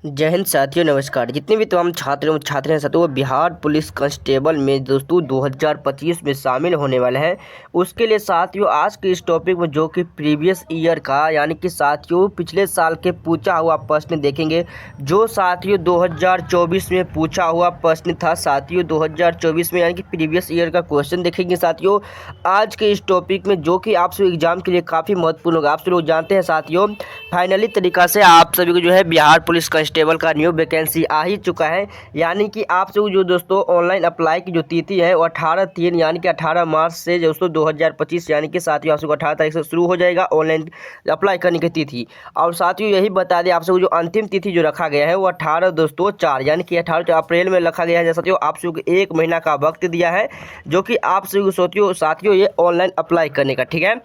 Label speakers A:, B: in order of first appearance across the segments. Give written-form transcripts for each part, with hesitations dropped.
A: जय हिंद साथियों, नमस्कार। जितने भी तमाम छात्र एवं छात्र हैं साथियों, वो बिहार पुलिस कांस्टेबल में दोस्तों 2025 में शामिल होने वाले हैं। उसके लिए साथियों आज के इस टॉपिक में जो कि प्रीवियस ईयर का यानी कि साथियों पिछले साल के पूछा हुआ प्रश्न देखेंगे। जो साथियों 2024 में पूछा हुआ प्रश्न था साथियों 2024 में यानी कि प्रीवियस ईयर का क्वेश्चन देखेंगे साथियों आज के इस टॉपिक में, जो कि आप सभी एग्जाम के लिए काफ़ी महत्वपूर्ण होगा। आप सभी लोग जानते हैं साथियों, फाइनली तरीका से आप सभी को जो है बिहार पुलिस कांस्टेबल का न्यू वैकेंसी आ ही चुका है। यानी कि आप सभी जो दोस्तों ऑनलाइन अप्लाई की जो तिथि है वो 18/3 यानी कि 18 मार्च से दोस्तों 2025 यानी कि साथियों आप सबको 18 तारीख से शुरू हो जाएगा ऑनलाइन अप्लाई करने की तिथि। और साथियों यही बता दें आप सबको जो अंतिम तिथि जो रखा गया है वो 18 दोस्तों 4 यानी कि 18 अप्रैल में रखा गया है। साथियों आप सभी को 1 महीना का वक्त दिया है, जो कि आप सभी को साथियों ये ऑनलाइन अप्लाई करने का, ठीक है,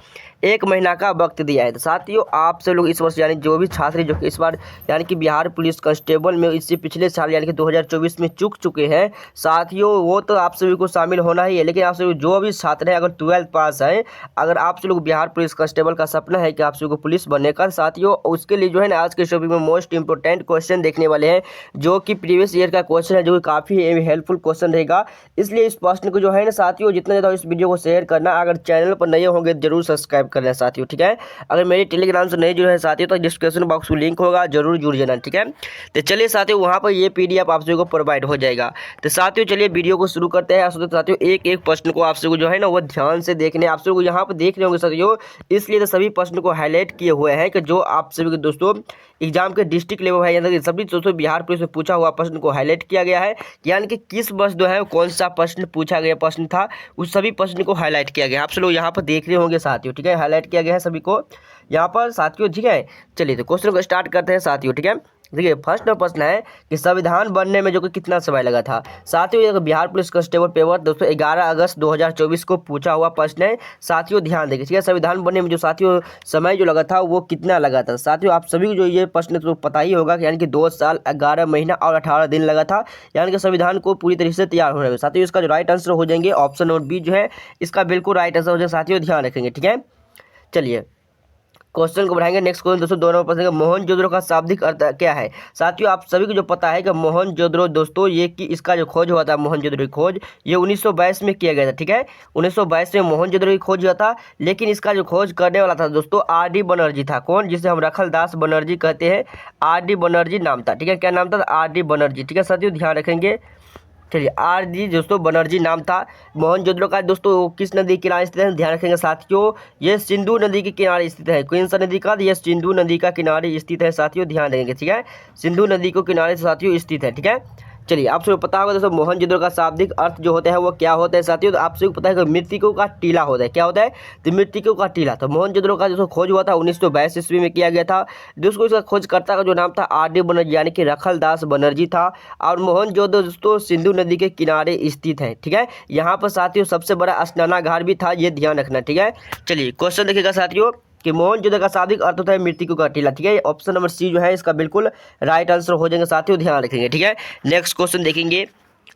A: 1 महीना का वक्त दिया है। तो साथियों आप सब लोग इस वर्ष यानी जो भी छात्र जो कि इस बार यानी कि बिहार पुलिस कांस्टेबल में इससे पिछले साल यानी कि 2024 में चूक चुके हैं साथियों, वो तो आप सभी को शामिल होना ही है। लेकिन आप सभी जो भी छात्र हैं अगर 12th पास है, अगर आप सब लोग बिहार पुलिस कांस्टेबल का सपना है कि आप सभी को पुलिस बनने का साथियों, उसके लिए जो है ना आज के टॉपिक में मोस्ट इंपोर्टेंट क्वेश्चन देखने वाले हैं, जो कि प्रीवियस ईयर का क्वेश्चन है, जो कि काफ़ी हेल्पफुल क्वेश्चन रहेगा। इसलिए इस प्रश्न को जो है ना साथियों जितना ज़्यादा इस वीडियो को शेयर करना, अगर चैनल पर नए होंगे जरूर सब्सक्राइब कर लें साथियों, ठीक है। अगर मेरे टेलीग्राम से नहीं जुड़े हैं साथियों तो डिस्क्रिप्शन बॉक्स में लिंक होगा, जरूर जुड़ जाना, ठीक है। तो चलिए साथियों वहाँ पर ये PDF आप सभी को प्रोवाइड हो जाएगा। तो साथियों चलिए वीडियो को शुरू करते हैं। साथियों एक एक प्रश्न को आप सभी को जो है ना वो ध्यान से देखने, आप सभी को यहाँ पर देख रहे होंगे साथियों, इसलिए तो सभी प्रश्न को हाईलाइट किए हुए हैं कि जो आप सभी को दोस्तों एग्जाम के डिस्ट्रिक्ट लेवल है यानी सभी दोस्तों बिहार पुलिस में पूछा हुआ प्रश्न को हाईलाइट किया गया है। यानी कि किस वर्ष जो है कौन सा प्रश्न पूछा गया प्रश्न था, उस सभी प्रश्न को हाईलाइट किया गया। आप सब लोग यहाँ पर देख रहे होंगे साथियों, ठीक है, हाईलाइट किया गया है सभी को यहाँ पर साथियों, ठीक है। चलिए तो क्वेश्चन को स्टार्ट करते हैं साथियों, ठीक है। देखिए फर्स्ट प्रश्न है कि संविधान बनने में जो कि कितना समय लगा था साथियों। ये बिहार पुलिस कांस्टेबल पेपर दोस्तों 11 अगस्त 2024 को पूछा हुआ प्रश्न है साथियों, ध्यान देखिए, ठीक है। संविधान बनने में जो साथियों समय जो लगा था वो कितना लगा था साथियों, आप सभी को जो ये प्रश्न तो पता ही होगा कि यानी कि 2 साल 11 महीना और 18 दिन लगा था, यानी कि संविधान को पूरी तरीके से तैयार होने में साथियों। इसका जो राइट आंसर हो जाएंगे ऑप्शन नंबर बी जो है इसका बिल्कुल राइट आंसर हो जाएगा साथियों, ध्यान रखेंगे, ठीक है। चलिए क्वेश्चन को बढ़ाएंगे। नेक्स्ट क्वेश्चन दोस्तों दोनों प्रश्न का मोहनजोदड़ो का शाब्दिक अर्थ क्या है साथियों। आप सभी को जो पता है कि मोहनजोदड़ो दोस्तों ये कि इसका जो खोज हुआ था मोहनजोदड़ो की खोज ये 1922 में किया गया था, ठीक है। 1922 में मोहनजोदड़ो की खोज हुआ था, लेकिन इसका जो खोज करने वाला था दोस्तों RD बनर्जी था। कौन? जिसे हम रखलदास बनर्जी कहते हैं, RD बनर्जी नाम था, ठीक है। क्या नाम था? RD बनर्जी, ठीक है साथियों, ध्यान रखेंगे। चलिए RD दोस्तों बनर्जी नाम था। मोहनजोदड़ो का दोस्तों किस नदी के किनारे स्थित है, ध्यान रखेंगे साथियों, ये सिंधु नदी के किनारे स्थित है। कौन सा नदी का? ये सिंधु नदी का किनारे स्थित है साथियों, ध्यान रखेंगे, ठीक है। सिंधु नदी को किनारे साथियों स्थित है, ठीक है। चलिए आप सबको पता होगा दोस्तों मोहनजोदड़ो का शाब्दिक अर्थ जो होता है वो क्या होता है साथियों। तो आप सबको पता है कि मृतकों का टीला होता है। क्या होता है? तो मृतकों का टीला। तो मोहनजोदड़ो का जो खोज हुआ था 1922 ईस्वी में किया गया था। दोस्तों इसका खोजकर्ता का जो नाम था RD बनर्जी यानी कि रखलदास बनर्जी था। और मोहनजोदड़ो दोस्तों सिंधु नदी के किनारे स्थित है, ठीक है। यहाँ पर साथियों सबसे बड़ा स्नानागार भी था, ये ध्यान रखना, ठीक है। चलिए क्वेश्चन देखिएगा साथियों कि मोहनजोदड़ो का शाब्दिक अर्थ होता है मृतकों का टीला, ठीक है। ऑप्शन नंबर सी जो है इसका बिल्कुल राइट आंसर हो जाएंगे साथियों, ध्यान रखेंगे, ठीक है। नेक्स्ट क्वेश्चन देखेंगे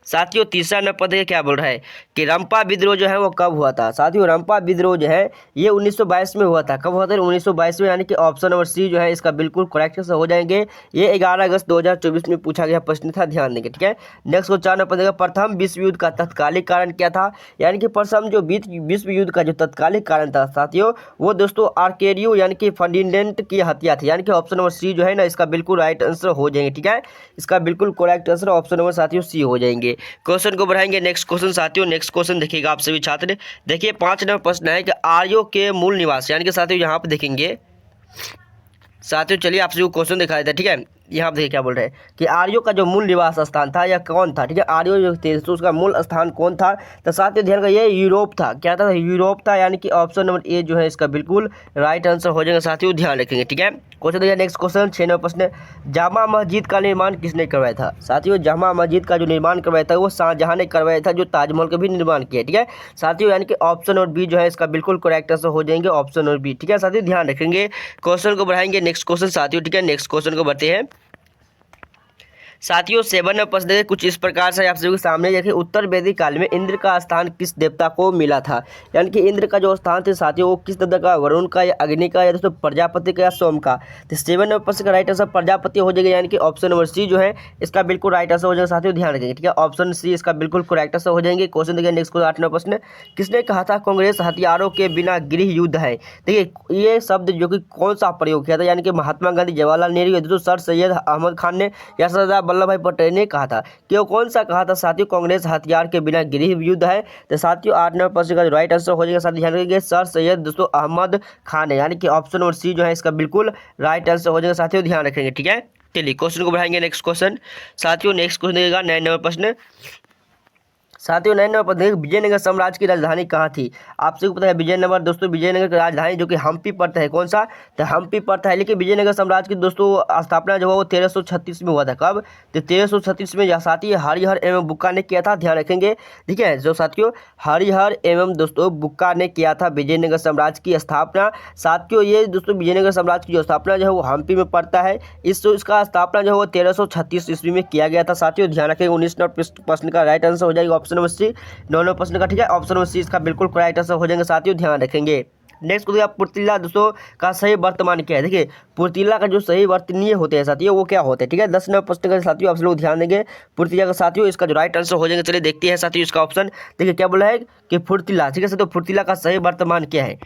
A: साथियों, तीसरा नंबर पद क्या बोल रहा है कि रंपा विद्रोह जो है वो कब हुआ था साथियों। रंपा विद्रोह जो है ये 1922 में हुआ था। कब हुआ था? 1922 में, यानी कि ऑप्शन नंबर सी जो है इसका बिल्कुल करेक्ट से हो जाएंगे। ये 11 अगस्त 2024 में पूछा गया प्रश्न था, ध्यान देंगे, ठीक है। नेक्स्ट को 4 नंबर प्रथम विश्व युद्ध का तत्कालिक कारण क्या था, यानी कि प्रथम जो विश्व युद्ध का जो तत्कालिक कारण था साथियों वो दोस्तों आर्केडियो यानी कि फर्डिनेंट की हत्या थी, यानी कि ऑप्शन नंबर सी जो है ना इसका बिल्कुल राइट आंसर हो जाएंगे, ठीक है। इसका बिल्कुल करेक्ट आंसर ऑप्शन नंबर साथियों सी हो जाएंगे। क्वेश्चन को बढ़ाएंगे। नेक्स्ट क्वेश्चन साथियों, नेक्स्ट क्वेश्चन देखिएगा आप सभी छात्र। देखिए 5 नंबर प्रश्न है कि आर्यों के मूल निवास, यानी कि साथियों यहाँ पे देखेंगे साथियों, चलिए आप सभी को क्वेश्चन दिखा देता है, ठीक है। यहाँ पे देखिए क्या बोल रहे हैं कि आर्यों का जो मूल निवास स्थान था या कौन था, ठीक है। आर्यों जो थे तो उसका मूल स्थान कौन था, तो साथियों ध्यान का ये यूरोप था। क्या था? यूरोप था, यानी कि ऑप्शन नंबर ए जो है इसका बिल्कुल राइट आंसर हो जाएगा साथियों, ध्यान रखेंगे, ठीक है। क्वेश्चन देखिए नेक्स्ट क्वेश्चन 6 नंबर प्रश्न, जामा मस्जिद का निर्माण किसने करवाया था साथियों। जामा मस्जिद का जो निर्माण करवाया था वो शाहजहां ने करवाया था, जो ताजमहल का भी निर्माण किया, ठीक है साथियों। यानी कि ऑप्शन और बी जो है इसका बिल्कुल करेक्ट आंसर हो जाएंगे, ऑप्शन और बी, ठीक है साथियों, ध्यान रखेंगे। क्वेश्चन को बढ़ाएंगे। नेक्स्ट क्वेश्चन साथियों, ठीक है। नेक्स्ट क्वेश्चन को बढ़ते हैं साथियों 7 में प्रश्न देखिए कुछ इस प्रकार से आप सभी के सामने देखिए, उत्तर वैदिक काल में इंद्र का स्थान किस देवता को मिला था। यानी कि इंद्र का जो स्थान थे साथियों वो किस देवता का, वरुण का या अग्नि का या दोस्तों प्रजापति का या सोम का। तो 7 में प्रश्न का राइट आंसर प्रजापति हो जाएगा, यानी कि ऑप्शन नंबर सी जो है इसका बिल्कुल राइट आंसर हो जाएगा। साथियों ध्यान रखेंगे, ठीक है, ऑप्शन सी इसका बिल्कुल करेक्ट आंसर हो जाएंगे। क्वेश्चन देखिए नेक्स्ट क्वेश्चन 8 नंबर प्रश्न, किसने कहा था कांग्रेस हथियारों के बिना गृह युद्ध है। देखिए ये शब्द जो कि कौन सा प्रयोग किया था, यानी कि महात्मा गांधी, जवाहरलाल नेहरू या दोस्तों सर सैयद अहमद खान ने या सरदार वल्लभ भाई पटेल ने कहा था। कि वो कौन सा कहा था साथियों, कांग्रेस हथियार के बिना गृह युद्ध है। तो साथियों 8 नंबर प्रश्न का राइट आंसर हो जाएगा। साथ ध्यान रखिए सर सैयद दोस्तों अहमद खान है, यानी कि ऑप्शन नंबर सी जो है इसका बिल्कुल राइट आंसर हो जाएगा। साथियों ध्यान रखेंगे, ठीक है। चलिए क्वेश्चन को बढ़ाएंगे नेक्स्ट क्वेश्चन। साथियों नेक्स्ट क्वेश्चन देगा 9 नंबर प्रश्न। साथियों 9 नंबर पर देखिए, विजयनगर साम्राज्य की राजधानी कहाँ थी। आप सबको पता है विजयनगर दोस्तों, विजयनगर की राजधानी जो कि हम्पी पड़ता है। कौन सा, तो हम्पी पड़ता है। लेकिन विजयनगर साम्राज्य की दोस्तों स्थापना जो है वो 1336 में हुआ था। कब, तो 1336 में। यह साथी हरिहर एवं बुक्का ने किया था, ध्यान रखेंगे। ठीक है, जो साथियों हरिहर एवं दोस्तों बुक्का ने किया था विजयनगर साम्राज्य की स्थापना। साथियों ये दोस्तों विजयनगर साम्राज्य की जो स्थापना जो है वो हम्पी में पड़ता है। इसका स्थापना जो है वो 1336 ईस्वी में किया गया था। साथियों ध्यान रखेंगे 19 नंबर प्रश्न का राइट आंसर हो जाएगा ऑप्शन नंबर सी। 9 नंबर प्रश्न का, ठीक है, ऑप्शन नंबर सी इसका बिल्कुल करेक्ट आंसर हो जाएंगे। साथियों ध्यान रखेंगे। नेक्स्ट देखिए पुर्तिला दोस्तों का सही वर्तमान क्या है। देखिए पुर्तिला का जो सही वर्तनीय होते हैं साथियों वो क्या होते हैं, ठीक है। 10 नंबर प्रश्न का साथियों आप लोग ध्यान देंगे पुर्तिला का साथियों इसका जो राइट आंसर हो जाएंगे। चलिए देखते हैं साथियों इसका ऑप्शन। देखिए क्या बोला है कि फुर्तिला, ठीक है साथियों, फुर्तिला का सही वर्तमान क्या है।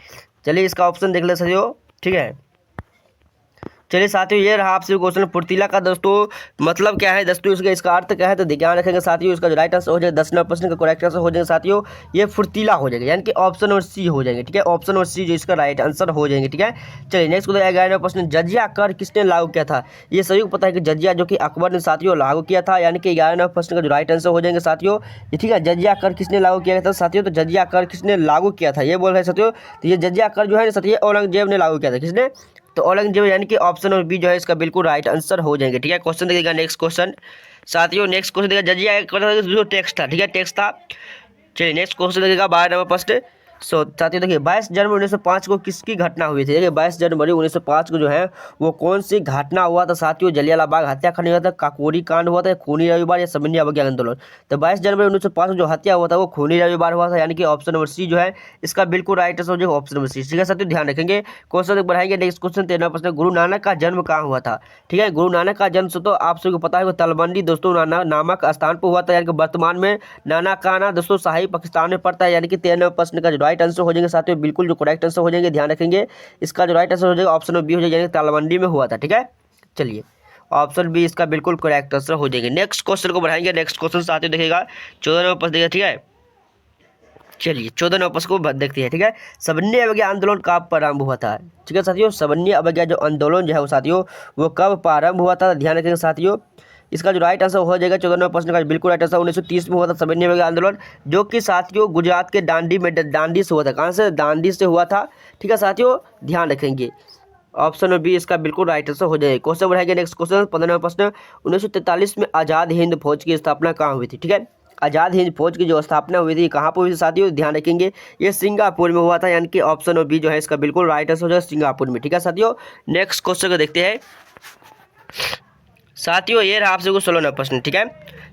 A: चलिए इसका ऑप्शन देख ले साथियों, ठीक है। चलिए साथियों ये रहा आपसे क्वेश्चन, फुर्तीला का दोस्तों मतलब क्या है दोस्तों, इसका अर्थ क्या है, तो ध्यान रखेंगे साथियों। इसका जो राइट आंसर हो जाएगा 10 नंबर प्रश्न का करेक्ट आंसर हो जाएगा साथियों ये फुर्तीला हो जाएगा, यानी कि ऑप्शन नंबर सी हो जाएंगे, ठीक है। ऑप्शन नंबर सी जो इसका राइट आंसर हो जाएंगे, ठीक है। चलिए नेक्स्ट 11 नंबर प्रश्न, जजिया कर किसने लागू किया था। ये सभी को पता है कि जजिया जो कि अकबर ने साथियों लागू किया था, यानी कि 11 नंबर प्रश्न का जो राइट आंसर हो जाएंगे साथियों ये, ठीक है। जजिया कर किसने लागू किया था साथियों, तो जजिया कर किसने लागू किया था ये बोल रहे हैं साथियों। तो ये जजिया कर जो है साथियों औरंगजेब ने लागू किया था। किसने, तो औरंगजेब, यानी कि ऑप्शन नंबर बी जो है इसका बिल्कुल राइट आंसर हो जाएंगे, ठीक है। क्वेश्चन देखिएगा नेक्स्ट क्वेश्चन साथियों, नेक्स्ट क्वेश्चन देखिएगा जजिया जो टेक्स्ट था, ठीक है, टेक्स्ट था। चलिए नेक्स्ट क्वेश्चन देखिएगा 12 नंबर प्रश्न। साथियों देखिए 22 जनवरी 1905 को किसकी घटना हुई थी। देखिए 22 जनवरी 1905 को जो है वो कौन सी घटना हुआ था साथियों, जलियांवाला बाग हत्याकांड हुआ था, काकोरी कांड हुआ था, खूनी रविवार या सबन्नी अवज्ञा आंदोलन। तो 22 जनवरी 1905 को जो हत्या हुआ था वो खूनी रविवार हुआ था, यानी कि ऑप्शन नंबर सी जो है इसका बिल्कुल राइट आंसर हो जाएगा ऑप्शन नंबर सी, ठीक है साथियों ध्यान रखेंगे। क्वेश्चन बढ़ाएंगे नेक्स्ट क्वेश्चन 13 प्रश्न, गुरु नानक का जन्म कहाँ हुआ था, ठीक है। गुरु नानक का जन्म तो आप सबको पता है तलवंडी दोस्तों नामक स्थान पर हुआ था, यानी कि वर्तमान में नानकाना दोस्तों शाही पाकिस्तान में पड़ता है, यानी कि 13 प्रश्न का जो राइट आंसर हो जाएंगे साथियों बिल्कुल जो करेक्ट आंसर हो जाएंगे, ध्यान रखेंगे। इसका जो राइट आंसर हो जाएगा ऑप्शन बी हो जाएगा, यानी तालाबंदी में हुआ था, ठीक है। चलिए ऑप्शन बी इसका बिल्कुल करेक्ट आंसर हो जाएंगे। नेक्स्ट क्वेश्चन को बढ़ाएंगे, नेक्स्ट क्वेश्चन साथियों देखिएगा 14 नंबर प्रश्न देखिएगा, ठीक है। चलिए 14 नंबर प्रश्न को देखते हैं, ठीक है। सबन्नी अवज्ञा आंदोलन कब प्रारंभ हुआ था, ठीक है साथियों। सबन्नी अवज्ञा जो आंदोलन जो है वो साथियों वो कब प्रारंभ हुआ था, ध्यान रखेंगे साथियों। इसका जो राइट आंसर हो जाएगा 14 नंबर प्रश्न का बिल्कुल राइट आंसर 1930 में हुआ था सबन्नी अवज्ञा आंदोलन, जो कि साथियों गुजरात के दांडी से हुआ था। कहाँ से, दांडी से हुआ था, ठीक है साथियों ध्यान रखेंगे। ऑप्शन बी इसका बिल्कुल राइट आंसर हो जाएगा। क्वेश्चन बढ़ाएंगे नेक्स्ट क्वेश्चन 15 नंबर प्रश्न, 1943 में आज़ाद हिंद फौज की स्थापना कहाँ हुई थी, ठीक है। आज़ाद हिंद फौज की जो स्थापना हुई थी कहाँ पर हुई थी साथियों, ध्यान रखेंगे ये सिंगापुर में हुआ था, यानी कि ऑप्शन बी जो है इसका बिल्कुल राइट आंसर हो जाएगा सिंगापुर में, ठीक है साथियों। नेक्स्ट क्वेश्चन को देखते हैं साथियों, ये रहा आपसे 16 नंबर प्रश्न, ठीक है।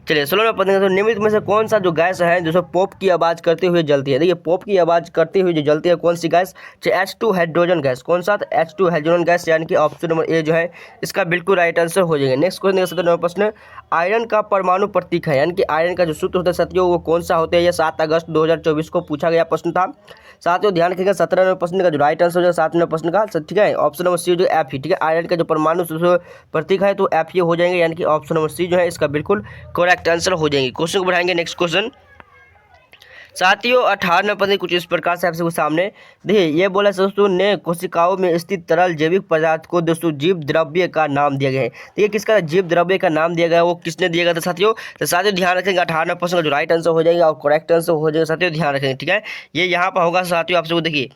A: चलिए 16 नंबर प्रश्न, तो निम्नलिखित में से कौन सा जो गैस है जो पॉप की आवाज़ करते हुए जलती है। देखिए पॉप की आवाज़ करते हुए जो जलती है कौन सी गैस, H2 हाइड्रोजन गैस। कौन सा, H2 हाइड्रोजन गैस, यानी कि ऑप्शन नंबर ए जो है इसका बिल्कुल राइट आंसर हो जाएगा। नेक्स्ट क्वेश्चन 17 नंबर प्रश्न, आयरन का परमाणु प्रतीक है, यानी कि आयरन का जो सूत्र होता है साथियों वो कौन सा होता है। यह 7 अगस्त 2024 को पूछा गया प्रश्न था साथियों, ध्यान रखिएगा। 17 नंबर प्रश्न का जो राइट आंसर हो जाएगा 7 नंबर प्रश्न का, ठीक है। ऑप्शन नंबर सी जो एफ ही, ठीक है। आयरन का जो परमाणु प्रतीक है तो एफ ही हो जाएंगे, यानी कि ऑप्शन नंबर सी जो है इसका बिल्कुल करेक्ट आंसर हो जाएंगे। क्वेश्चन को बढ़ाएंगे नेक्स्ट क्वेश्चन साथियों 18 नंबर प्रश्न कुछ इस प्रकार से आपसे सामने देखिए, ये बोला दोस्तों ने कोशिकाओं में स्थित तरल जैविक पदार्थ को दोस्तों जीव द्रव्य का नाम दिया गया है। देखिए किसका जीव द्रव्य का नाम दिया गया है, वो किसने दिया गया था साथियों। तो साथियों ध्यान रखेंगे 18 नंबर प्रश्न का जो राइट आंसर हो जाएगा और करेक्ट आंसर हो जाएगा साथियों, ध्यान रखेंगे, ठीक है। ये यहाँ पर होगा साथियों आपसे देखिए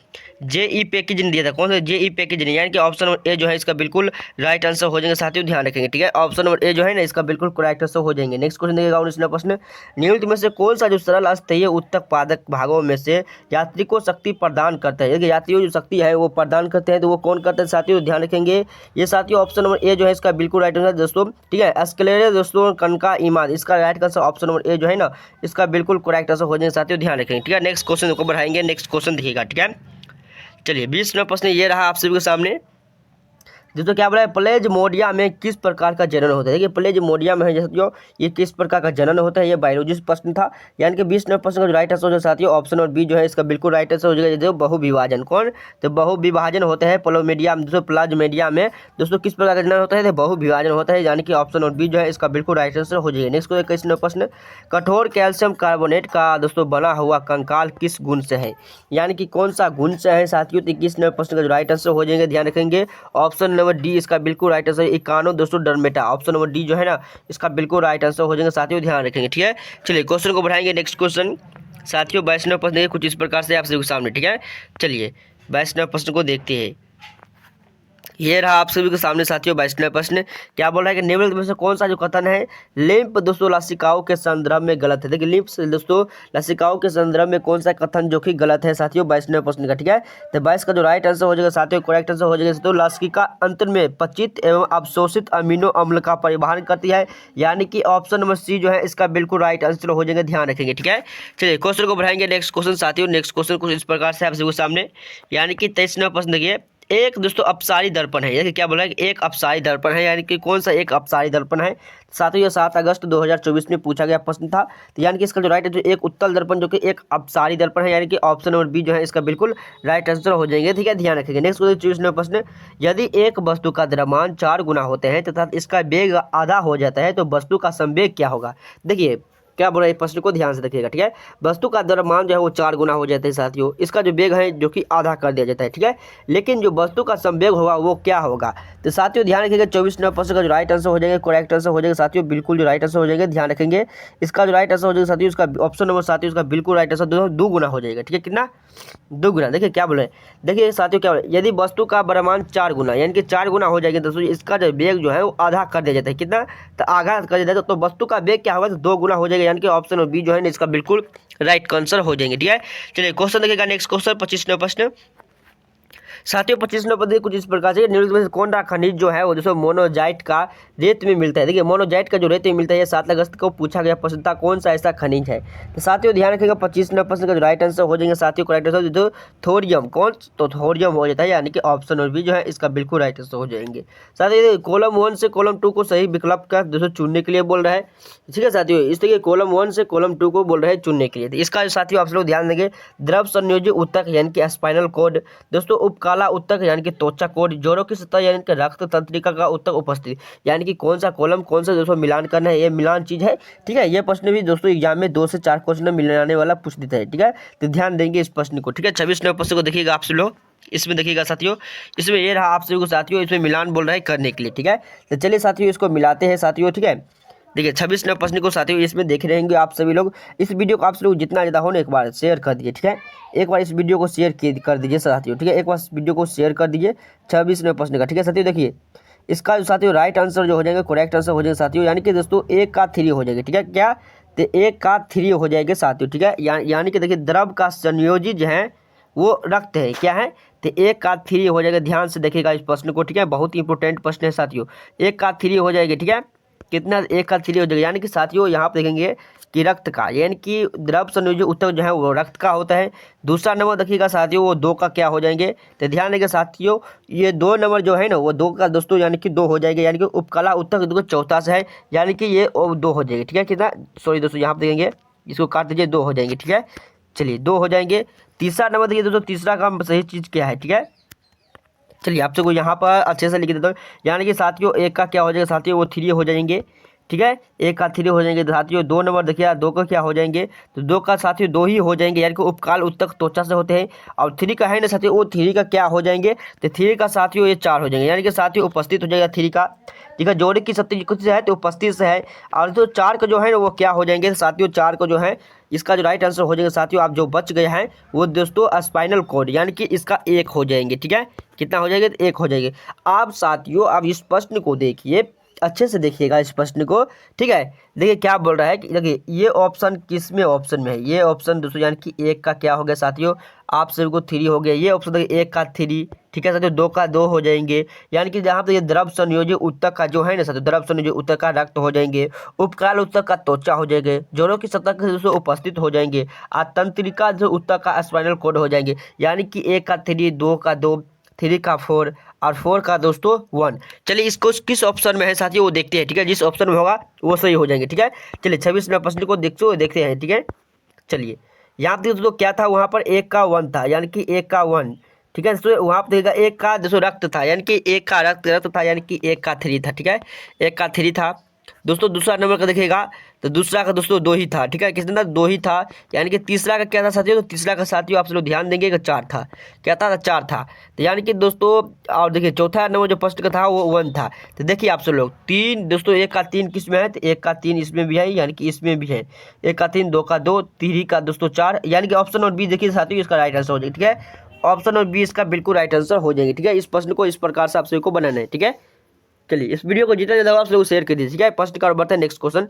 A: JE पैकेजिंग दिया था, कौन सा JE पैकेजिंग, यानी कि ऑप्शन नंबर ए जो है इसका बिल्कुल राइट आंसर हो जाएंगे साथियों, ध्यान रखेंगे, ठीक है। ऑप्शन नंबर ए जो है ना इसका बिल्कुल करेक्ट आंसर हो जाएंगे। नेक्स्ट क्वेश्चन देखिएगा 19 प्रश्न, निम्नलिखित में से कौन सा जो सरल अस्थायी उत्तक उत्पादक भागों में से यात्री को शक्ति प्रदान करता है। देखिए यात्रियों जो शक्ति है वो प्रदान करते हैं, तो वो कौन करते हैं साथियों, ध्यान रखेंगे। ये साथियों ऑप्शन नंबर ए जो है इसका बिल्कुल राइट आंसर दोस्तों, ठीक है। एस्केलेटर दोस्तों कनका ईमान, इसका right answer option number A जो है ना इसका बिल्कुल करेक्ट आंसर हो जाएगा साथियों, ध्यान रखेंगे, ठीक है। नेक्स्ट क्वेश्चन को बढ़ाएंगे, नेक्स्ट क्वेश्चन देखिएगा, ठीक है। चलिए 20 नंबर प्रश्न ये रहा आप सभी के सामने। दोस्तों क्या बोला है, प्लेज्मोडिया में किस प्रकार का जनन होता है। देखिए प्लेज्मोडिया में है साथियों ये किस प्रकार का जनन होता है, ये बायोलॉजी प्रश्न था। यानी कि 20 नंबर प्रश्न का जो राइट आंसर हो जाएगा साथियों ऑप्शन और बी जो है इसका बिल्कुल राइट आंसर हो जाएगा। जो बहुविभाजन, कौन, तो बहुविभाजन होता है प्लेज्मोडिया में, दोस्तों प्लाज्मेडिया में दोस्तों किस प्रकार का जनन होता है, तो बहुविभाजन होता है, यानी कि ऑप्शन और बी जो है इसका बिल्कुल राइट आंसर हो जाएगा। नेक्स्ट 21 नंबर प्रश्न, कठोर कैल्शियम कार्बोनेट का दोस्तों बना हुआ कंकाल किस गुण से है, यानी कि कौन सा गुण से है साथियों। 21 नंबर प्रश्न का जो राइट आंसर हो जाएंगे, ध्यान रखेंगे ऑप्शन नंबर डी इसका बिल्कुल राइट आंसर इकानो दोस्तों डर्मेटा, ऑप्शन नंबर डी जो है ना इसका बिल्कुल राइट आंसर हो जाएगा साथियों, ध्यान रखेंगे, ठीक है। चलिए क्वेश्चन को बढ़ाएंगे, नेक्स्ट क्वेश्चन साथियों 22 नंबर प्रश्न कुछ इस प्रकार से आप सभी के सामने, ठीक है। चलिए 22 नंबर प्रश्न को देखते हैं। ये रहा आप सभी के सामने साथियों 22 नंबर प्रश्न, क्या बोल रहा है कि निम्नलिखित में से कौन सा जो कथन है लिम्फ दोस्तों लसिकाओं के संदर्भ में गलत है। देखिए लिम्फ दोस्तों लसिकाओं के संदर्भ में कौन सा कथन जो कि गलत है साथियों 22 नंबर प्रश्न का, ठीक है। तो 22 का जो राइट आंसर हो जाएगा साथियों करेक्ट आंसर हो जाएगा तो लसिका अंतर में पचित एवं अवशोषित अमीनो अम्ल का परिवहन करती है, यानी कि ऑप्शन नंबर सी जो है इसका बिल्कुल राइट आंसर हो जाएगा, ध्यान रखेंगे, ठीक है। चलिए क्वेश्चन को बढ़ाएंगे, नेक्स्ट क्वेश्चन साथियों, नेक्स्ट क्वेश्चन कुछ इस प्रकार से आप सभी के सामने, यानी कि 23 नंबर प्रश्न देखिए, एक दोस्तों अपसारी दर्पण है, यानी क्या बोला है कि एक अपसारी दर्पण है, यानी कि कौन सा एक अपसारी दर्पण है साथियों, ये 7 अगस्त 2024 में पूछा गया प्रश्न था। तो यानी कि इसका जो राइट है जो एक उत्तल दर्पण जो कि एक अपसारी दर्पण है, यानी कि ऑप्शन नंबर बी जो है इसका बिल्कुल राइट आंसर हो जाएंगे, ठीक है, ध्यान रखेंगे। नेक्स्ट 24 नंबर प्रश्न, यदि एक वस्तु का द्रव्यमान 4 गुना होते हैं तथा इसका वेग आधा हो जाता है तो वस्तु का संवेग क्या होगा। देखिए क्या बोल रहा है प्रश्न को ध्यान से देखिएगा, ठीक है। वस्तु का द्रव्यमान जो है वो 4 गुना हो जाता है साथियों, इसका जो वेग है जो कि आधा कर दिया जाता है, ठीक है, लेकिन जो वस्तु का संवेग होगा वो क्या होगा। तो साथियों ध्यान रखिएगा 24 नंबर प्रश्न का जो राइट आंसर हो जाएगा करेक्ट आंसर हो जाएगा साथियों, बिल्कुल जो राइट आंसर हो जाएगा, ध्यान रखेंगे। इसका जो राइट आंसर हो जाएगा साथियों इसका ऑप्शन नंबर साथियों इसका बिल्कुल राइट आंसर 2 गुना हो जाएगा, ठीक है, कितना 2 गुना। देखिए क्या बोल रहे हैं, देखिए साथियों क्या बोल रहे हैं, यदि वस्तु का द्रव्यमान 4 गुना यानी कि 4 गुना हो जाएगा दोस्तों, इसका जो वेग जो है वो आधा कर दिया जाता है, कितना, तो आधा कर दिया जाता है, तो वस्तु का वेग क्या होगा, तो 2 गुना हो जाएगा, यानी कि ऑप्शन और बी जो है ना इसका बिल्कुल राइट आंसर हो जाएंगे, ठीक है। चलिए क्वेश्चन देखिएगा, नेक्स्ट क्वेश्चन 25 नंबर प्रश्न साथियों 25 नंबर देखिए कुछ इस प्रकार से, निम्नलिखित में से कौन सा खनिज जो है वो दोस्तों मोनोजाइट का रेत में मिलता है। देखिए मोनोजाइट का जो रेत में मिलता है ये 7 अगस्त को पूछा गया प्रश्न था, कौन सा ऐसा खनिज है। तो साथियों ध्यान रखिएगा 25 नंबर प्रश्न का जो राइट आंसर हो जाएंगे साथियों करेक्ट आंसर जो थोरियम, कौन, तो थोरियम हो जाता है, यानी कि ऑप्शन और बी जो है इसका बिल्कुल राइट आंसर हो जाएंगे। साथियों कॉलम 1 से कॉलम 2 को सही विकल्प का दोस्तों चुनने के लिए बोल रहा है, ठीक है साथियों, इस तरीके कॉलम 1 से कॉलम 2 को बोल रहे हैं चुनने के लिए। तो इसका साथियों आप लोग ध्यान देंगे, द्रव संयोजी उत्तक यानी कि स्पाइनल कॉर्ड दोस्तों, उपकाला उत्तक यानी कि त्वचा कोड, जोड़ों की सतह यानी कि रक्त तंत्रिका का उत्तक उपस्थिति, यानी कि कौन सा कॉलम कौन सा दोस्तों मिलान करना है, ये मिलान चीज है, ठीक है। ये प्रश्न भी दोस्तों एग्जाम में 2 से 4 क्वेश्चन मिलाने वाला पूछ देता है, ठीक है, तो ध्यान देंगे इस प्रश्न को, ठीक है। 26 नंबर प्रश्न को देखिएगा आप सब लोग, इसमें देखिएगा साथियों, इसमें ये रहा आप सभी को साथियों, इसमें मिलान बोल रहा है करने के लिए, ठीक है। तो चलिए साथियों इसको मिलाते हैं साथियों, ठीक है। देखिए 26 नंबर प्रश्न को साथियों इसमें देख रहेंगे आप सभी लोग, इस वीडियो को आप सभी लोग जितना ज़्यादा हो ना एक बार शेयर कर दीजिए, ठीक है, एक बार इस वीडियो को शेयर कर दीजिए साथियों, ठीक है, एक बार इस वीडियो को शेयर कर दीजिए 26 नंबर प्रश्न का, ठीक है साथियों। देखिए इसका जो साथियों राइट आंसर जो हो जाएगा करेक्ट आंसर हो जाएगा साथियों, यानी कि दोस्तों 1 का 3 हो जाएगा, ठीक है, क्या, तो 1 का 3 हो जाएगा साथियों, ठीक है, यानी कि देखिए द्रव का संयोजी जो है वो रक्त है, क्या है, तो 1 का 3 हो जाएगा, ध्यान से देखिएगा इस प्रश्न को, ठीक है, बहुत ही इंपॉर्टेंट प्रश्न है साथियों, 1 का 3 हो जाएगा, ठीक है, कितना 1 का 3 हो जाएगा, यानी कि साथियों यहाँ पर देखेंगे कि रक्त का यानी कि द्रव संयोजी उत्तक जो है वो रक्त का होता है। दूसरा नंबर देखिएगा साथियों वो 2 का क्या हो जाएंगे, तो ध्यान देंगे साथियों ये 2 नंबर जो है ना वो 2 का दोस्तों यानी कि 2 हो जाएगा, यानी कि उपकला उत्तक देखो चौथा से है, यानी कि ये 2 हो जाएगी, ठीक है, कितना, सॉरी दोस्तों यहाँ पर देखेंगे इसको काट दीजिए 2 हो जाएंगे, ठीक है, चलिए 2 हो जाएंगे। तीसरा नंबर देखिए दोस्तों, तीसरा का सही चीज़ क्या है, ठीक है, चलिए आप सबको यहाँ पर अच्छे से लिख देता हूँ, यानी कि साथियों 1 का क्या हो जाएगा साथियों वो 3 हो जाएंगे, ठीक है, 1 का 3 हो जाएंगे साथियों। 2 नंबर देखिए 2 का क्या हो जाएंगे, तो 2 का साथियों 2 ही हो जाएंगे, यानी कि उपकाल उत्तक त्वचा से होते हैं, और 3 का है ना साथियों वो 3 का क्या हो जाएंगे, तो 3 का साथियों ये 4 हो जाएंगे, यानी कि साथियों उपस्थित हो जाएगा 3 का, ठीक है, जोड़े की सत्य कुछ है तो उपस्थित से है, और जो 4 का जो है ना वो क्या हो जाएंगे साथियों, 4 को जो है इसका जो राइट आंसर हो जाएगा साथियों, आप जो बच गए हैं वो दोस्तों स्पाइनल कॉर्ड, यानी कि इसका 1 हो जाएंगे, ठीक है, कितना हो जाएगा, तो 1 हो जाएंगे। आप साथियों आप इस प्रश्न को देखिए, अच्छे से देखिएगा इस प्रश्न को, ठीक है। देखिए क्या बोल रहा है कि देखिए ये ऑप्शन किस में ऑप्शन में है, ये ऑप्शन दोस्तों यानी कि एक का क्या हो गया साथियों, आप सभी को 3 हो गया, ये ऑप्शन देखिए एक का 3, ठीक है साथियों, 2 का 2 हो जाएंगे, यानी कि जहाँ पे ये द्रव संयोजी उत्तक का जो है ना साथियों, द्रव संयोजी उत्तक का रक्त हो जाएंगे, उपकाल उत्तक का त्वचा हो जाएंगे, जोड़ों की सतह के दोस्तों उपस्थित हो जाएंगे, तंत्रिका जो उत्तक का स्पाइनल कॉर्ड हो जाएंगे, यानी कि 1 का 3, 2 का 2, 3 का 4 और 4 का दोस्तों 1। चलिए इसको किस ऑप्शन में है साथियों वो देखते हैं, ठीक है, जिस ऑप्शन में होगा वो सही हो जाएंगे, ठीक है। चलिए 26 नंबर प्रश्न को देखते हैं, ठीक है। चलिए यहाँ पे दोस्तों क्या था, वहाँ पर 1 का 1 था, यानी कि 1 का 1, ठीक है दोस्तों। वहाँ पर देखिएगा 1 का दोस्तों रक्त था, यानी कि 1 का रक्त था, यानी कि 1 का 3 था, ठीक है, 1 का 3 था दोस्तों। दूसरा नंबर का देखिएगा तो दूसरा का दोस्तों 2 ही था, ठीक है, किसने था, 2 ही था, यानी कि तीसरा का क्या था साथियों, तो तीसरा का साथियों आप लोग ध्यान देंगे कि 4 था, क्या था, 4 था, तो यानी कि दोस्तों। और देखिए चौथा नंबर जो फर्स्ट का था वो 1 था, तो देखिए आप सब लोग 3 दोस्तों, 1 का 3 किस में है, तो 1 का 3 इसमें भी है, यानी कि इसमें भी है, 1 का 3, 2 का 2, 3 का दोस्तों 4, यानी कि ऑप्शन और बी देखिए साथियों इसका राइट आंसर हो जाएगा, ठीक है, ऑप्शन और बी इसका बिल्कुल राइट आंसर हो जाएंगे, ठीक है। इस प्रश्न को इस प्रकार से आप सभी को बनाना है, ठीक है। चलिए इस वीडियो को जितना ज़्यादा आप लोग शेयर कर दीजिए, ठीक है। प्रश्न का बढ़ते हैं नेक्स्ट क्वेश्चन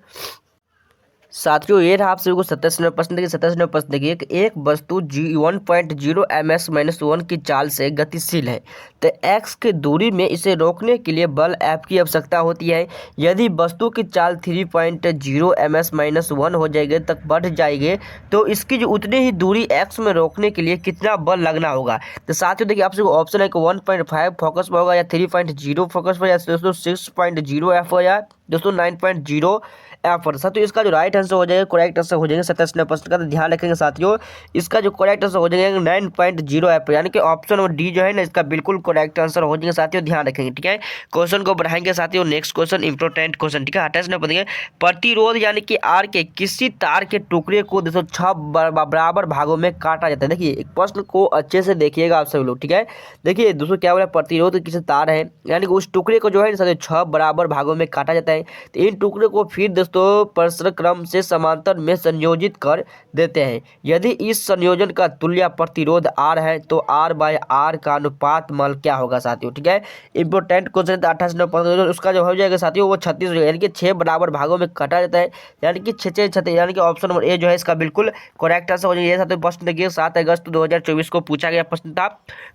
A: साथियों, ये रहा आप सभी को 27 नंबर प्रश्न। देखिए 27 नंबर प्रश्न देखिए कि एक वस्तु 1.0 ms-1 की चाल से गतिशील है, तो x की दूरी में इसे रोकने के लिए बल F की आवश्यकता होती है। यदि वस्तु की चाल 3.0 ms-1 हो जाएगी तक बढ़ जाएगी, तो इसकी जो उतनी ही दूरी x में रोकने के लिए कितना बल लगना होगा। तो साथियों देखिए आप सभी को ऑप्शन है कि 1.5 फोकस पर होगा, या 3.0 फोकस पर, या दोस्तों 6.0 F, या दोस्तों 9.0 F पर। साथियों इसका जो राइट आंसर हो जाएगा, करेक्ट आंसर हो जाएंगे 27 प्रश्न का, तो ध्यान रखेंगे साथियों, इसका जो करेक्ट आंसर हो जाएगा 9.0 F, यानी कि ऑप्शन और डी जो है ना इसका बिल्कुल करेक्ट आंसर हो जाएंगे साथियों, ध्यान रखेंगे, ठीक है। क्वेश्चन को बढ़ाएंगे साथियों, नेक्स्ट क्वेश्चन इंपोर्टेंट क्वेश्चन, ठीक है। 28 नंबर देखिए प्रतिरोध यानी कि आर के किसी तार के टुकड़े को 206 बराबर भागों में काटा जाता है। देखिए एक प्रश्न को अच्छे से देखिएगा आप सभी लोग, ठीक है। देखिए दोस्तों क्या बोला, प्रतिरोध किसी तार है, यानी कि उस टुकड़े को जो है ना 6 बराबर भागों में काटा जाता है, तो इन टुकड़े को फिर दोस्तों परस्पर क्रम से समांतर में संयोजित कर देते हैं। यदि इस संयोजन का तुल्य प्रतिरोध R है, तो R/R का अनुपात मान क्या होगा साथियों, ठीक है। इंपोर्टेंट क्वेश्चन 28 नंबर, उसका जो हो जाएगा साथियों वो 36 हो जाएगा, यानी कि 6 बराबर भागों में काटा जाता है, यानी कि 6 यानी कि ऑप्शन नंबर ए जो है इसका बिल्कुल करेक्ट आंसर हो जाएगा। साथियों प्रश्न देखिए 7 अगस्त 2024 को पूछा गया प्रश्न था।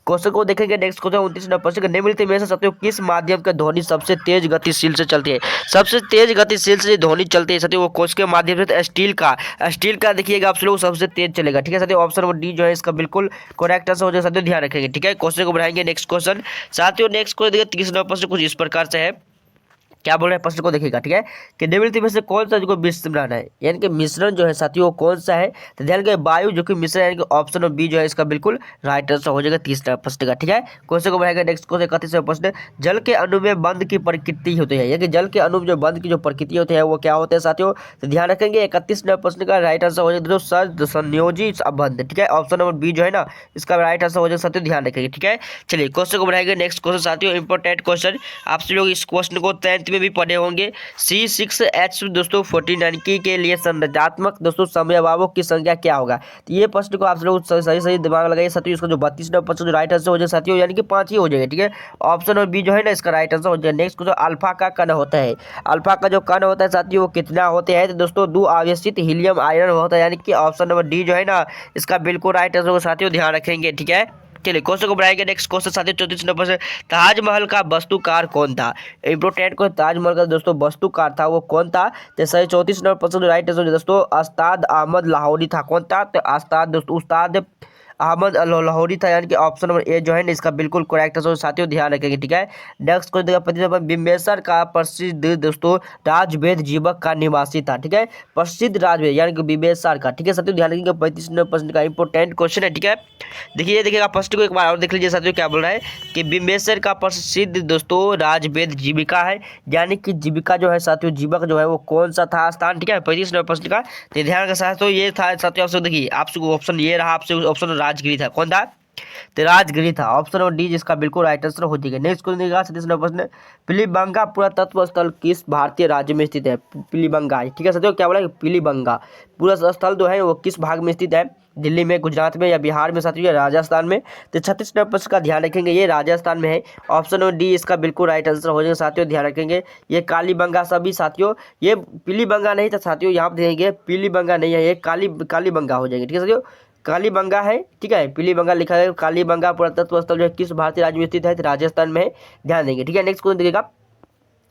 A: क्वेश्चन को देखेंगे नेक्स्ट क्वेश्चन 29 नंबर प्रश्न, निम्नलिखित में से साथियों किस माध्यम का ध्वनि सबसे तेज गतिशील से चलती है। सबसे तेज गतिशील से ध्वनि चलती है साथियों वो कोष के माध्यम से, स्टील का देखिएगा आप लोग सबसे तेज चलेगा, ठीक है साथियों। ऑप्शन नंबर डी जो है इसका बिल्कुल करेक्ट आंसर हो जाएगा साथियों, ध्यान रखेंगे, ठीक है। क्वेश्चन को बढ़ाएंगे नेक्स्ट क्वेश्चन साथियों, नेक्स्ट क्वेश्चन देखिए 30 नंबर प्रश्न कुछ इस प्रकार से है, क्या बोल रहे हैं प्रश्न को देखिएगा, ठीक है, कि निम्नलिखित में से कौन सा जो मिश्रण है, यानी कि मिश्रण जो है साथियों कौन सा है, तो ध्यान के वायु जो कि मिश्रण, यानी कि ऑप्शन और बी जो है इसका बिल्कुल राइट आंसर हो जाएगा 30 प्रश्न का, ठीक है। क्वेश्चन को बढ़ाएगा नेक्स्ट क्वेश्चन 31 प्रश्न, जल के अणु में बंध की प्रकृति होती है, यानी कि जल के अणु में जो बंध की जो प्रकृति होती है वो क्या होते हैं साथियों, तो ध्यान रखेंगे 31 प्रश्न का राइट आंसर हो जाएगा दोस्तों संयोजी संबंध, ठीक है। ऑप्शन नंबर बी जो है ना इसका राइट आंसर हो जाएगा साथियों, ध्यान रखेंगे, ठीक है। चलिए क्वेश्चन को बढ़ाएंगे नेक्स्ट क्वेश्चन साथियों, इंपोर्टेंट क्वेश्चन, आप लोग इस क्वेश्चन को 10th में भी पढ़े होंगे। C6H दोस्तों 14 के लिए संरचनात्मक दोस्तों समयभावों की संख्या क्या होगा। तो ये प्रश्न को आप लोग सही दिमाग लगाइए साथियों, इसका जो 32 नंबर प्रश्न राइट आंसर हो जाए साथियों, यानी कि 5 ही हो जाएगा, ठीक है। ऑप्शन और बी जो है ना इसका राइट आंसर हो जाएगा। नेक्स्ट क्वेश्चन, अल्फा का कण होता है, अल्फा का जो कण होता है साथियों वो कितना होते हैं, तो दोस्तों 2 आवेशित हीलियम आयरन होता है, यानी कि ऑप्शन नंबर डी जो है ना इसका बिल्कुल राइट आंसर होगा साथियों, ध्यान रखेंगे, ठीक है। चलिए क्वेश्चन को बढ़ाएंगे नेक्स्ट क्वेश्चन साथियों 34 नंबर से, ताजमहल का वास्तुकार कौन था। इंपोर्टेंट को ताजमहल का दोस्तों वास्तुकार था वो कौन था, तो सही 34 नंबर प्रश्न राइट आंसर दोस्तों उस्ताद अहमद लाहौरी था। कौन था, तो उस्ताद अहमद लाहौरी था, यानी कि ऑप्शन नंबर ए जो है ना इसका बिल्कुल करेक्ट आंसर साथियों, ध्यान रखेंगे, ठीक है। नेक्स्ट क्वेश्चन देखा 25 नंबर, बिम्बेसर का प्रसिद्ध दोस्तों राजवेद जीवक का निवासी था, ठीक है, प्रसिद्ध राजवेद यानी कि बिम्बेसर का, ठीक है साथियों, ध्यान रखेंगे 35 नंबर प्रश्न का इंपोर्टेंट क्वेश्चन है, ठीक है। देखिए देखिएगा प्रश्न को एक बार और देख लीजिए साथियों, क्या बोल रहा है कि बिम्बेसर का प्रसिद्ध दोस्तों राजवेद जीविका है, यानी कि जीविका जो है साथियों जीवक जो है वो कौन सा था स्थान, ठीक है। 35 नंबर प्रश्न का तो ध्यान के साथ तो ये था साथियों, आपसे देखिए आपसे ऑप्शन ये रहा, आपसे ऑप्शन राजगिरी था, कौन था, तो राजगिरी था। ऑप्शन नंबर डी जिसका बिल्कुल राइट आंसर हो जाएगा। नेक्स्ट क्वेश्चन देखिएगा 37 प्रश्न, पिलीबंगा पुरातत्व स्थल किस भारतीय राज्य में स्थित है? पिलीबंगा, ठीक है साथियों, क्या बोला कि पिलीबंगा पूरा स्थल जो है वो किस भाग में स्थित है? दिल्ली में, गुजरात में या बिहार में साथियों, या राजस्थान में? तो 36 नंबर प्रश्न का ध्यान रखेंगे, ये राजस्थान में है। ऑप्शन नंबर डी इसका बिल्कुल राइट आंसर हो जाएगा साथियों, ध्यान रखेंगे। ये कालीबंगा सभी साथियों, ये पीलीबंगा नहीं था साथियों, यहाँ पे देखेंगे पीलीबंगा नहीं है, ये कालीबंगा हो जाएंगे, ठीक है साथियों, कालीबंगा है, ठीक है, पीलीबंगा लिखा है। कालीबंगा पुरातत्व स्थल जो है किस भारतीय राज्य में स्थित है? तो राजस्थान में है, ध्यान देंगे, ठीक है। नेक्स्ट क्वेश्चन देखिएगा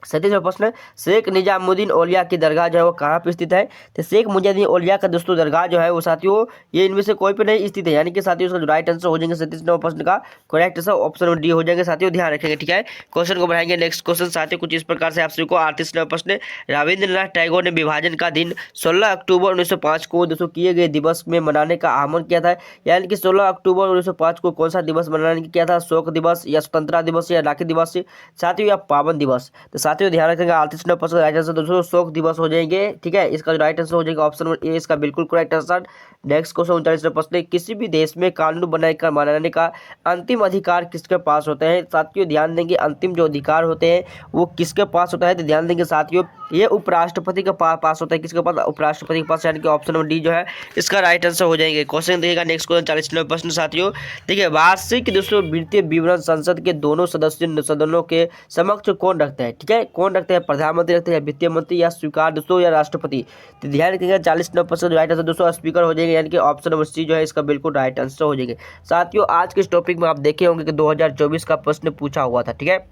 A: 37वां प्रश्न, शेख निजामुद्दीन औलिया की दरगाह जो है वो कहाँ पे स्थित है? तो शेख मुजाहिदीन औलिया का दोस्तों दरगाह जो है वो साथियों ये इनमें से कोई पे नहीं स्थित है, यानी कि साथियों उसका जो राइट आंसर हो जाएंगे 37वां प्रश्न का करेक्ट आंसर ऑप्शन डी हो जाएंगे साथियों, ध्यान रखेंगे, ठीक है। क्वेश्चन को बढ़ाएंगे। नेक्स्ट क्वेश्चन साथियों कुछ इस प्रकार से आपसे को 38वां प्रश्न, रविंद्रनाथ टैगोर ने विभाजन का दिन 16 अक्टूबर 1905 को दोस्तों किए गए दिवस में मनाने का आह्वान किया था, यानी कि 16 अक्टूबर 1905 को कौन सा दिवस मनाने किया था? शोक दिवस या स्वतंत्रता दिवस या राखी दिवस साथियों या पावन दिवस? तो साथियों ध्यान रखेंगे 38% राइट आंसर दोस्तों शोक दिवस हो जाएंगे, ठीक है। इसका जो राइट आंसर हो जाएगा ऑप्शन नंबर ए इसका बिल्कुल करेक्ट आंसर। नेक्स्ट क्वेश्चन 39वां प्रश्न, किसी भी देश में कानून बनाकर बनाने का अंतिम अधिकार किसके पास होता है? साथियों ध्यान देंगे, अंतिम जो अधिकार होते हैं वो किसके पास होता है? तो ध्यान देंगे साथियों, ये उपराष्ट्रपति के पास होता है। किसके पास? उपराष्ट्रपति के पास, यानी कि ऑप्शन नंबर डी जो है इसका राइट आंसर हो जाएंगे। क्वेश्चन देखिएगा नेक्स्ट क्वेश्चन 40वां प्रश्न साथियों, देखिए वार्षिक दोस्तों वित्तीय विवरण संसद के दोनों सदनों के समक्ष कौन रखता है? ठीक है, कौन रखते हैं? प्रधानमंत्री रखते हैं, वित्तीय मंत्री, या स्वीकार दोस्तों, या राष्ट्रपति? तो ध्यान रखिएगा 40% राइट आंसर दोस्तों स्पीकर हो जाएंगे, यानी कि ऑप्शन नंबर सी जो है इसका बिल्कुल राइट आंसर हो जाएंगे। साथियों आज के इस टॉपिक में आप देखे होंगे कि 2024 का प्रश्न पूछा हुआ था, ठीक है,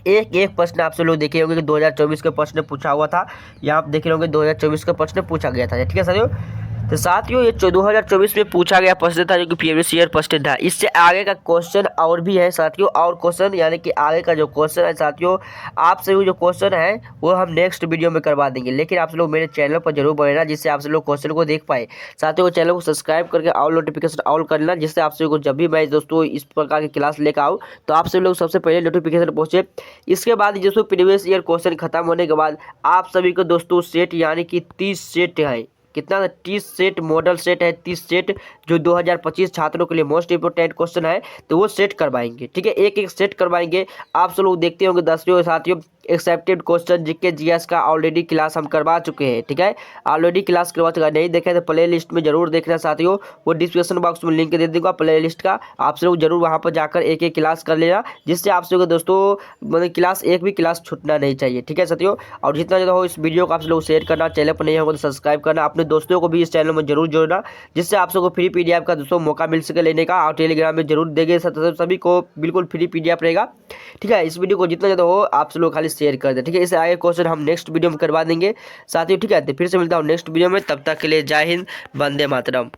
A: एक प्रश्न आपसे लोग देखे होंगे कि 2024 के प्रश्न पूछा हुआ था, यहाँ आप देखे होंगे 2024 का प्रश्न पूछा गया था, ठीक है साथियों। तो साथियों ये 2024 में पूछा गया प्रश्न था जो कि प्रीवियस ईयर प्रश्न था। इससे आगे का क्वेश्चन और भी है साथियों, और क्वेश्चन यानी कि आगे का जो क्वेश्चन है साथियों आपसे जो क्वेश्चन है वो हम नेक्स्ट वीडियो में करवा देंगे, लेकिन आप लोग मेरे चैनल पर जरूर बने जिससे आप लोग क्वेश्चन को देख पाए। साथियों चैनल को सब्सक्राइब करके ऑल नोटिफिकेशन ऑल कर लेना, जिससे आप लोग को जब भी मैं दोस्तों इस प्रकार की क्लास लेकर आऊँ तो आप लोग सबसे पहले नोटिफिकेशन पहुँचे। इसके बाद दोस्तों प्रीवियस ईयर क्वेश्चन खत्म होने के बाद आप सभी को दोस्तों सेट यानी कि 30 सेट है, कितना? 30 सेट मॉडल सेट है, 30 सेट जो 2025 छात्रों के लिए मोस्ट इंपोर्टेंट क्वेश्चन है तो वो सेट करवाएंगे, ठीक है, एक एक सेट करवाएंगे। आप सब लोग देखते होंगे दसवीं साथियों एक्सेप्टेड क्वेश्चन जीके जीएस का ऑलरेडी क्लास हम करवा चुके हैं, ठीक है, ऑलरेडी क्लास करवा चुका है। नहीं देखे तो प्ले लिस्ट में जरूर देखना साथियों, वो डिस्क्रिप्शन बॉक्स में लिंक दे दूंगा प्ले लिस्ट का, आप लोग जरूर वहाँ पर जाकर एक एक क्लास कर लेना, जिससे आप लोग दोस्तों मतलब क्लास एक भी क्लास छूटना नहीं चाहिए, ठीक है साथियों। और जितना ज़्यादा हो इस वीडियो को आप लोग शेयर करना, चैनल पर नहीं होगा तो सब्सक्राइब करना, अपने दोस्तों को भी इस चैनल में जरूर जोड़ना, जिससे आप लोग को फ्री पीडीएफ का दोस्तों मौका मिल सके लेने का, और टेलीग्राम में जरूर देंगे, सभी को बिल्कुल फ्री पीडीएफ रहेगा, ठीक है। इस वीडियो को जितना ज़्यादा हो आप लोग खाली शेयर कर दें, ठीक है। इससे आगे क्वेश्चन हम नेक्स्ट वीडियो में करवा देंगे साथियों, ठीक है। तो फिर से मिलता हूँ नेक्स्ट वीडियो में, तब तक के लिए जय हिंद, वंदे मातरम।